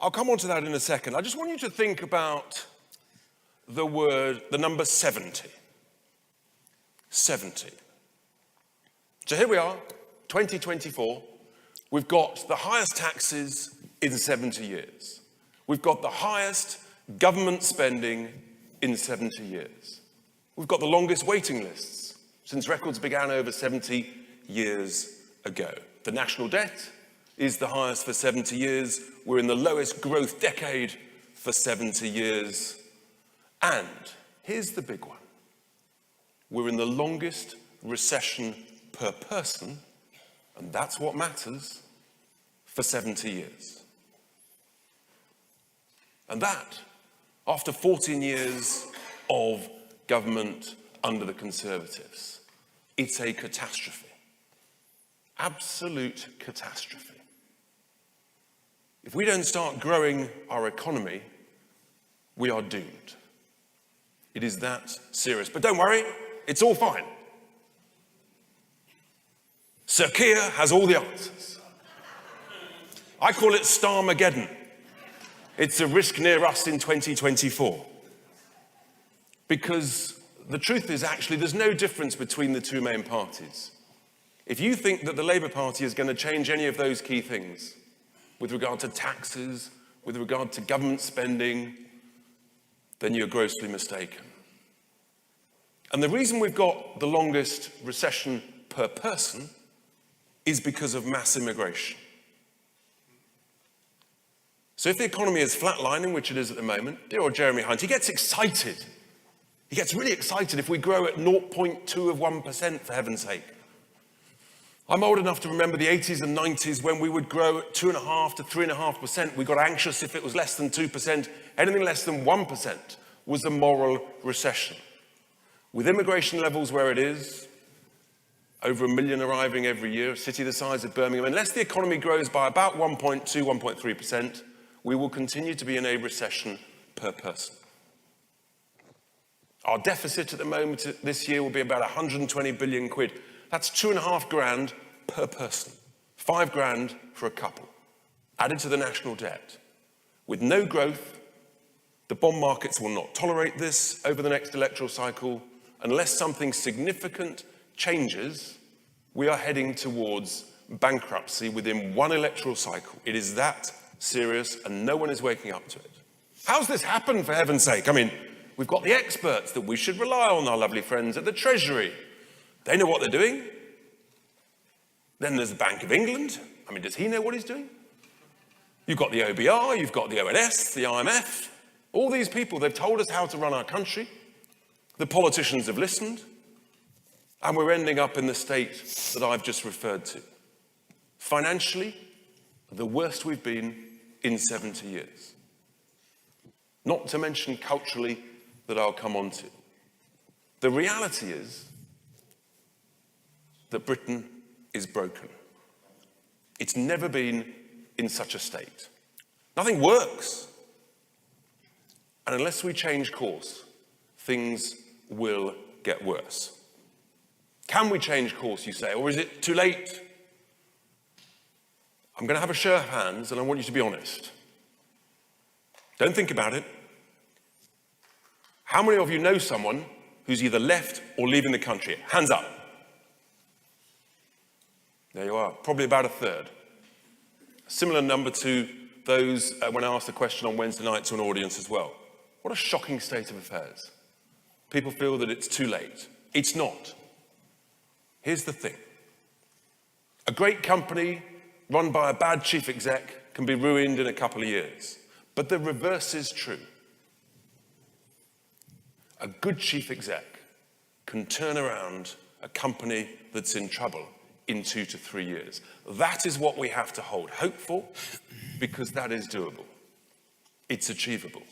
I'll come on to that in a second. I just want you to think about the number 70. 70. So here we are, 2024. We've got the highest taxes in 70 years. We've got the highest government spending in 70 years. We've got the longest waiting lists since records began over 70 years ago. The national debt is the highest for 70 years. We're in the lowest growth decade for 70 years. And here's the big one. We're in the longest recession per person, and that's what matters, for 70 years. And that, after 14 years of government under the Conservatives. It's a catastrophe. Absolute catastrophe. If we don't start growing our economy, we are doomed. It is that serious. But don't worry, it's all fine. Sir Keir has all the answers. I call it Starmageddon. It's a risk near us in 2024. Because the truth is actually there's no difference between the two main parties. If you think that the Labour Party is going to change any of those key things, with regard to taxes, with regard to government spending, then you're grossly mistaken. And the reason we've got the longest recession per person is because of mass immigration. So if the economy is flatlining, which it is at the moment, dear old Jeremy Hunt, he gets excited. He gets really excited if we grow at 0.2 of 1%, for heaven's sake. I'm old enough to remember the 80s and 90s when we would grow at 2.5 to 3.5%. We got anxious if it was less than 2%. Anything less than 1% was a moral recession. With immigration levels where it is, over 1 million arriving every year, a city the size of Birmingham, unless the economy grows by about 1.2, 1.3%, we will continue to be in a recession per person. Our deficit at the moment this year will be about 120 billion quid. That's 2.5 grand per person, 5 grand for a couple, added to the national debt. With no growth, the bond markets will not tolerate this over the next electoral cycle. Unless something significant changes, we are heading towards bankruptcy within one electoral cycle. It is that serious, and no one is waking up to it. How's this happened, for heaven's sake? I mean, we've got the experts that we should rely on, our lovely friends at the Treasury. They know what they're doing. Then there's the Bank of England. I mean, does he know what he's doing? You've got the OBR, you've got the ONS, the IMF. All these people, they've told us how to run our country. The politicians have listened. And we're ending up in the state that I've just referred to. Financially, the worst we've been in 70 years. Not to mention culturally, that I'll come on to. The reality is that Britain is broken. It's never been in such a state. Nothing works. And unless we change course, things will get worse. Can we change course, you say, or is it too late? I'm going to have a show of hands, and I want you to be honest. Don't think about it. How many of you know someone who's either left or leaving the country? Hands up. There you are, probably about a third. A similar number to those when I asked the question on Wednesday night to an audience as well. What a shocking state of affairs. People feel that it's too late. It's not. Here's the thing. A great company run by a bad chief exec can be ruined in a couple of years. But the reverse is true. A good chief exec can turn around a company that's in trouble in 2 to 3 years. That is what we have to hold hope for, because that is doable. It's achievable.